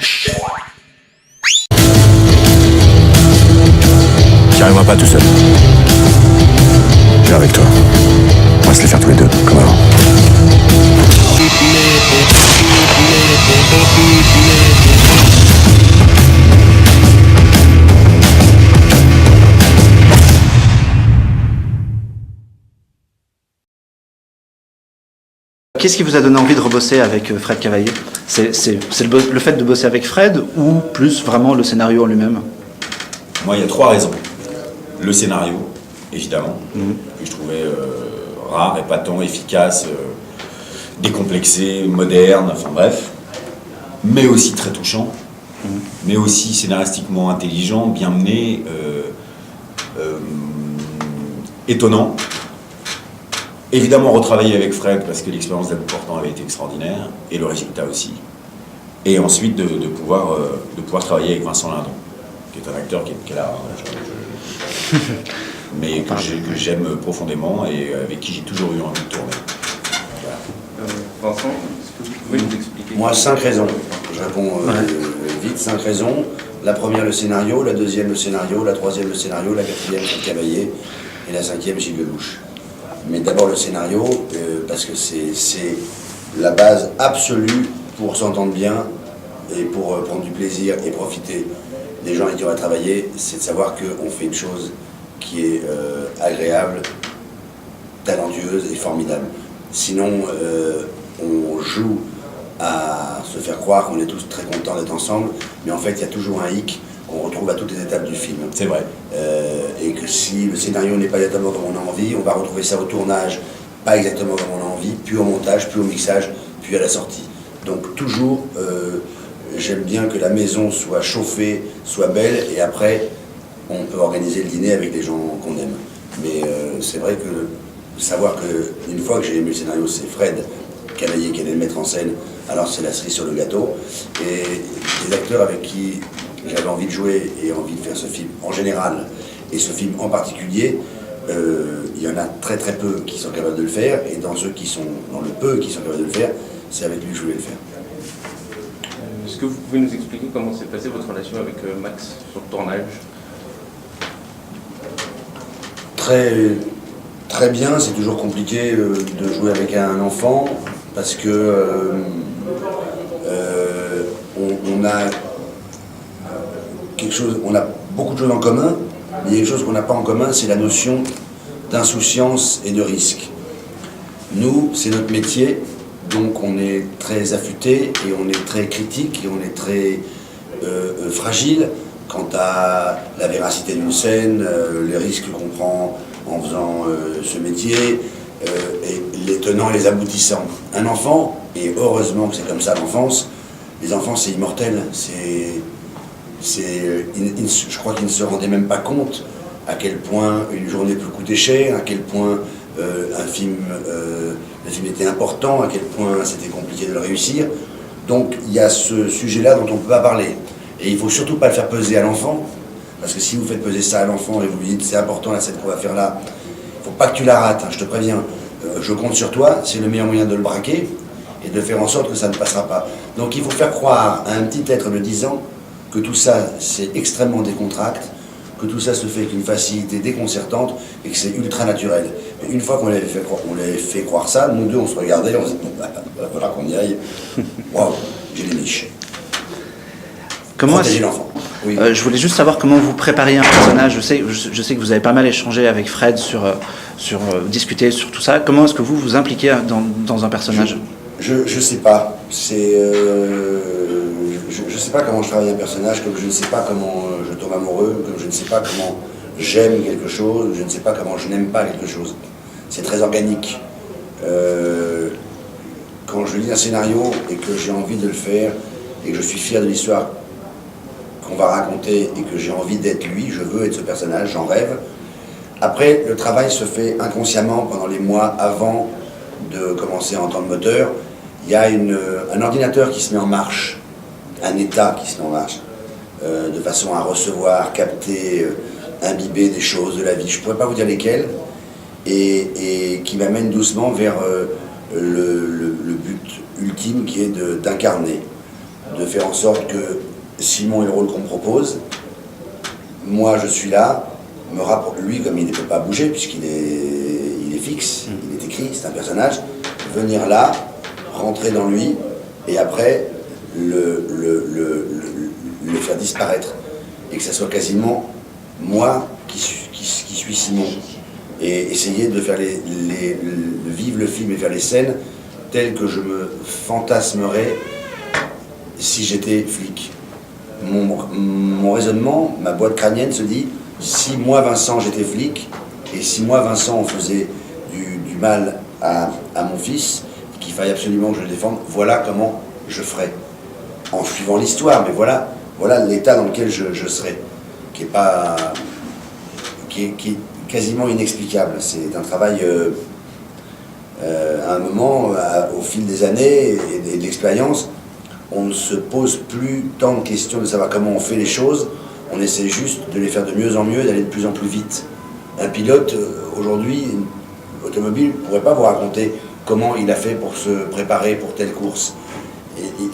J'y arriverai pas tout seul. Je viens avec toi. On va se les faire tous les deux, comme avant. Qu'est-ce qui vous a donné envie de rebosser avec Fred Cavaillé? C'est le fait de bosser avec Fred ou plus vraiment le scénario en lui-même? Moi, il y a 3 raisons. Le scénario, évidemment, que je trouvais rare, épatant, efficace, décomplexé, moderne, enfin bref. Mais aussi très touchant, mais aussi scénaristiquement intelligent, bien mené, étonnant. Évidemment, retravailler avec Fred, parce que l'expérience d'Abou Portant avait été extraordinaire, et le résultat aussi. Et ensuite, de pouvoir travailler avec Vincent Lindon, qui est un acteur qui est là, mais que j'aime profondément et avec qui j'ai toujours eu envie de tourner. Voilà. Vincent, est-ce que vous pouvez nous expliquer? Moi, 5 raisons. Je réponds vite, 5 raisons. La première, le scénario. La deuxième, le scénario. La troisième, le scénario. La quatrième, Fred Cavaillé. Et la cinquième, Gilles Lelouch. Mais d'abord le scénario, parce que c'est la base absolue pour s'entendre bien et pour prendre du plaisir et profiter des gens avec qui on va travailler, c'est de savoir qu'on fait une chose qui est agréable, talentueuse et formidable. Sinon, on joue à se faire croire qu'on est tous très contents d'être ensemble, mais en fait, il y a toujours un hic qu'on retrouve à toutes les étapes du film. C'est vrai. Et que si le scénario n'est pas exactement comme on a envie, on va retrouver ça au tournage, pas exactement comme on a envie, puis au montage, puis au mixage, puis à la sortie. Donc toujours, j'aime bien que la maison soit chauffée, soit belle, et après, on peut organiser le dîner avec les gens qu'on aime. Mais c'est vrai que savoir qu'une fois que j'ai aimé le scénario, c'est Fred Cavaillé qui allait le mettre en scène, alors c'est la cerise sur le gâteau. Et les acteurs avec qui j'avais envie de jouer et envie de faire ce film en général, et ce film en particulier, il y en a très très peu qui sont capables de le faire, et dans ceux qui sont, dans le peu qui sont capables de le faire, c'est avec lui que je voulais le faire. Est-ce que vous pouvez nous expliquer comment s'est passée votre relation avec Max sur le tournage? Très bien, c'est toujours compliqué de jouer avec un enfant, parce que on a quelque chose, on a beaucoup de choses en commun, mais il y a quelque chose qu'on n'a pas en commun, c'est la notion d'insouciance et de risque. Nous, c'est notre métier, donc on est très affûté et on est très critique et on est très fragile quant à la véracité d'une scène, les risques qu'on prend en faisant ce métier, et les tenants et les aboutissants. Un enfant, et heureusement que c'est comme ça l'enfance, les enfants c'est immortel, je crois qu'ils ne se rendaient même pas compte à quel point une journée peut coûter cher, à quel point un film était important, à quel point c'était compliqué de le réussir. Donc il y a ce sujet-là dont on ne peut pas parler. Et il ne faut surtout pas le faire peser à l'enfant, parce que si vous faites peser ça à l'enfant et vous lui dites c'est important la scène qu'on va faire là, il ne faut pas que tu la rates, hein, je te préviens. Je compte sur toi, c'est le meilleur moyen de le braquer et de faire en sorte que ça ne passera pas. Donc il faut faire croire à un petit être de 10 ans que tout ça c'est extrêmement décontracté, que tout ça se fait avec une facilité déconcertante et que c'est ultra naturel. Et une fois qu'on l'avait fait croire ça, nous deux on se regardait, on se disait bon, il va falloir qu'on y aille. Waouh, j'ai les niches. Protéger l'enfant. Oui. Je voulais juste savoir comment vous prépariez un personnage. Je sais que vous avez pas mal échangé avec Fred sur discuter sur tout ça. Comment est-ce que vous vous impliquez dans un personnage? Je sais pas. Je sais pas comment je travaille un personnage, comme je ne sais pas comment je tombe amoureux, comme je ne sais pas comment j'aime quelque chose, je ne sais pas comment je n'aime pas quelque chose. C'est très organique. Quand je lis un scénario et que j'ai envie de le faire et que je suis fier de l'histoire qu'on va raconter et que j'ai envie d'être lui, je veux être ce personnage, j'en rêve. Après, le travail se fait inconsciemment pendant les mois avant de commencer à entendre le moteur. Il y a un ordinateur qui se met en marche, un état qui se met en marche, de façon à recevoir, capter, imbiber des choses de la vie. Je ne pourrais pas vous dire lesquelles, et qui m'amène doucement vers le but ultime qui est d'incarner. de faire en sorte que Simon ait le rôle qu'on me propose. Moi, je suis là, lui, comme il ne peut pas bouger, puisqu'il est fixe, il est écrit, c'est un personnage, venir là, rentrer dans lui, et après, le faire disparaître. Et que ça soit quasiment moi qui suis Simon. Et essayer de faire vivre le film et faire les scènes telles que je me fantasmerais si j'étais flic. Mon raisonnement, ma boîte crânienne se dit, si moi Vincent j'étais flic, et si moi Vincent on faisait du mal à mon fils, qu'il fallait absolument que je le défende, voilà comment je ferais. En suivant l'histoire, mais voilà l'état dans lequel je serais, qui est quasiment inexplicable. C'est un travail, à un moment, au fil des années et de l'expérience, on ne se pose plus tant de questions de savoir comment on fait les choses, on essaie juste de les faire de mieux en mieux, d'aller de plus en plus vite. Un pilote, aujourd'hui, automobile, ne pourrait pas vous raconter comment il a fait pour se préparer pour telle course.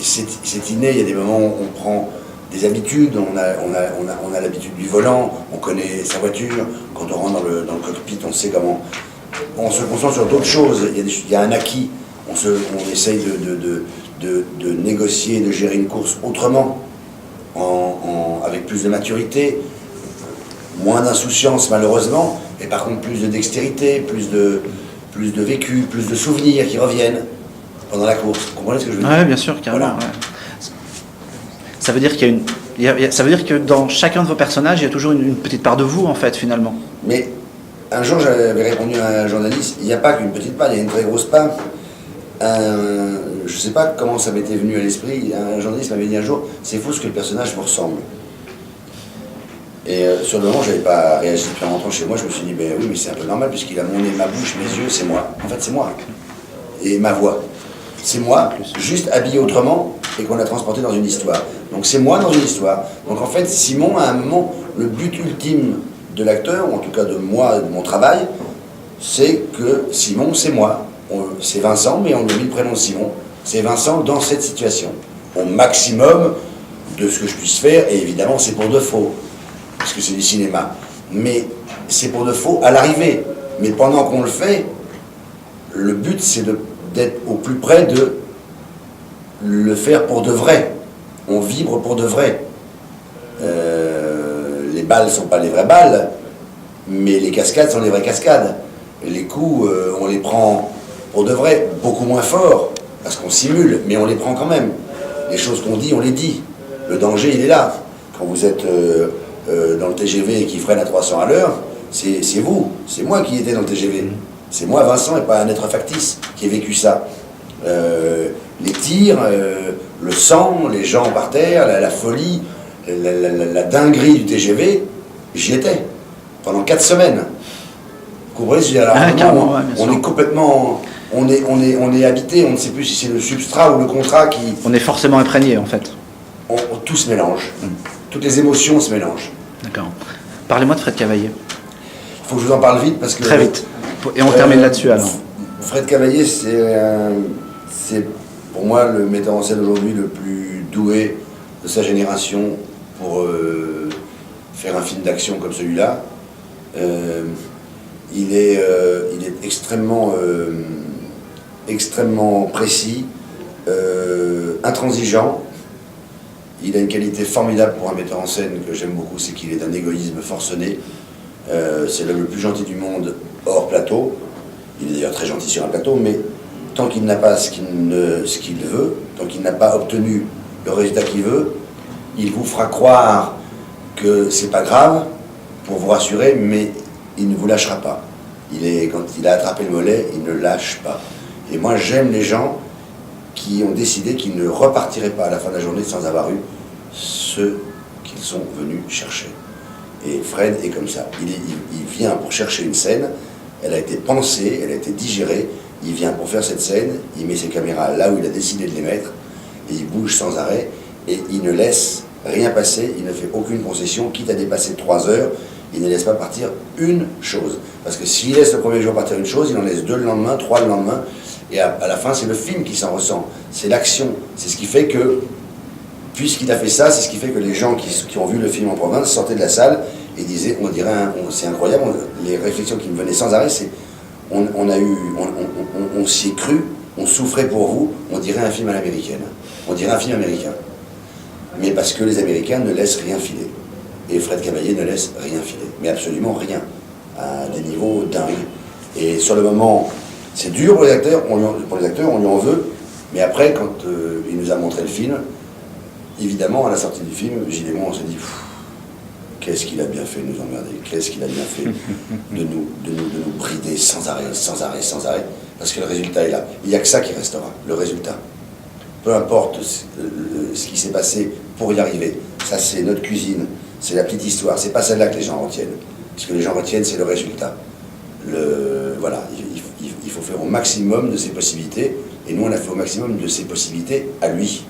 C'est inné, il y a des moments où on prend des habitudes, on a l'habitude du volant, on connaît sa voiture, quand on rentre dans le cockpit, on sait comment. On se concentre sur d'autres choses, il y a un acquis, on essaye de négocier, de gérer une course autrement, avec plus de maturité, moins d'insouciance malheureusement, mais par contre plus de dextérité, plus de vécu, plus de souvenirs qui reviennent pendant la course. Vous comprenez ce que je veux dire ? Oui, bien sûr, carrément. Voilà. Ouais. Ça veut dire ça veut dire que dans chacun de vos personnages, il y a toujours une petite part de vous, en fait, finalement. Mais un jour, j'avais répondu à un journaliste, il n'y a pas qu'une petite part, il y a une très grosse part. Je ne sais pas comment ça m'était venu à l'esprit, un journaliste m'avait dit un jour, c'est fou ce que le personnage vous ressemble. Et sur le moment, je n'avais pas réagi. Puis en rentrant chez moi, je me suis dit, ben oui, mais c'est un peu normal, puisqu'il a mon nez, ma bouche, mes yeux, c'est moi. En fait, c'est moi. Et ma voix. C'est moi, juste habillé autrement, et qu'on a transporté dans une histoire. Donc c'est moi dans une histoire. Donc en fait, Simon, à un moment, le but ultime de l'acteur, ou en tout cas de moi, de mon travail, c'est que Simon, c'est moi. C'est Vincent, mais on lui a mis le prénom de Simon. C'est Vincent dans cette situation. Au maximum de ce que je puisse faire, et évidemment, c'est pour de faux, parce que c'est du cinéma. Mais c'est pour de faux à l'arrivée. Mais pendant qu'on le fait, le but, c'est d'être au plus près de le faire pour de vrai. On vibre pour de vrai. Les balles ne sont pas les vraies balles, mais les cascades sont les vraies cascades. Les coups, on les prend pour de vrai, beaucoup moins fort, parce qu'on simule, mais on les prend quand même. Les choses qu'on dit, on les dit. Le danger, il est là. Quand vous êtes dans le TGV et qui freine à 300 à l'heure, c'est vous, c'est moi qui étais dans le TGV. C'est moi, Vincent, et pas un être factice qui ai vécu ça. Les tirs, le sang, les gens par terre, la folie, la dinguerie du TGV, j'y étais pendant 4 semaines. Vous comprenez ce que je veux dire ? Alors, on est complètement, on est habité, on ne sait plus si c'est le substrat ou le contrat qui. On est forcément imprégné, en fait. Tout se mélange. Toutes les émotions se mélangent. D'accord. Parlez-moi de Fred Cavaillé. Il faut que je vous en parle vite parce que. Très vite. Et on termine là-dessus alors. Fred Cavaillé, c'est pour moi le metteur en scène aujourd'hui le plus doué de sa génération pour faire un film d'action comme celui-là. Il est extrêmement précis, intransigeant. Il a une qualité formidable pour un metteur en scène que j'aime beaucoup, c'est qu'il est d'un égoïsme forcené. C'est l'homme le plus gentil du monde hors plateau. Il est d'ailleurs très gentil sur un plateau, mais tant qu'il n'a pas ce qu'il veut, tant qu'il n'a pas obtenu le résultat qu'il veut, il vous fera croire que c'est pas grave pour vous rassurer, mais il ne vous lâchera pas. Quand il a attrapé le mollet, il ne lâche pas. Et moi, j'aime les gens qui ont décidé qu'ils ne repartiraient pas à la fin de la journée sans avoir eu ce qu'ils sont venus chercher. Et Fred est comme ça. Il vient pour chercher une scène, elle a été pensée, elle a été digérée, il vient pour faire cette scène, il met ses caméras là où il a décidé de les mettre, et il bouge sans arrêt, et il ne laisse rien passer, il ne fait aucune concession, quitte à dépasser 3 heures, il ne laisse pas partir une chose. Parce que s'il laisse le premier jour partir une chose, il en laisse 2 le lendemain, 3 le lendemain, et à la fin, c'est le film qui s'en ressent. C'est l'action. C'est ce qui fait que puisqu'il a fait ça, c'est ce qui fait que les gens qui ont vu le film en province sortaient de la salle et disaient, on dirait, c'est incroyable, les réflexions qui me venaient sans arrêt, c'est, on s'y est cru, on souffrait pour vous, on dirait un film à l'américaine, on dirait un film américain. Mais parce que les Américains ne laissent rien filer. Et Fred Cavaillé ne laisse rien filer, mais absolument rien, à des niveaux dingues. Et sur le moment, c'est dur pour les acteurs, on lui en veut, mais après, quand il nous a montré le film, évidemment, à la sortie du film, Gilles et moi, on s'est dit, qu'est-ce qu'il a bien fait de nous emmerder, qu'est-ce qu'il a bien fait de nous brider sans arrêt, parce que le résultat est là. Il n'y a que ça qui restera, le résultat. Peu importe ce qui s'est passé pour y arriver, ça c'est notre cuisine, c'est la petite histoire, c'est pas celle-là que les gens retiennent. Ce que les gens retiennent, c'est le résultat. Voilà, il faut faire au maximum de ses possibilités, et nous on a fait au maximum de ses possibilités à lui.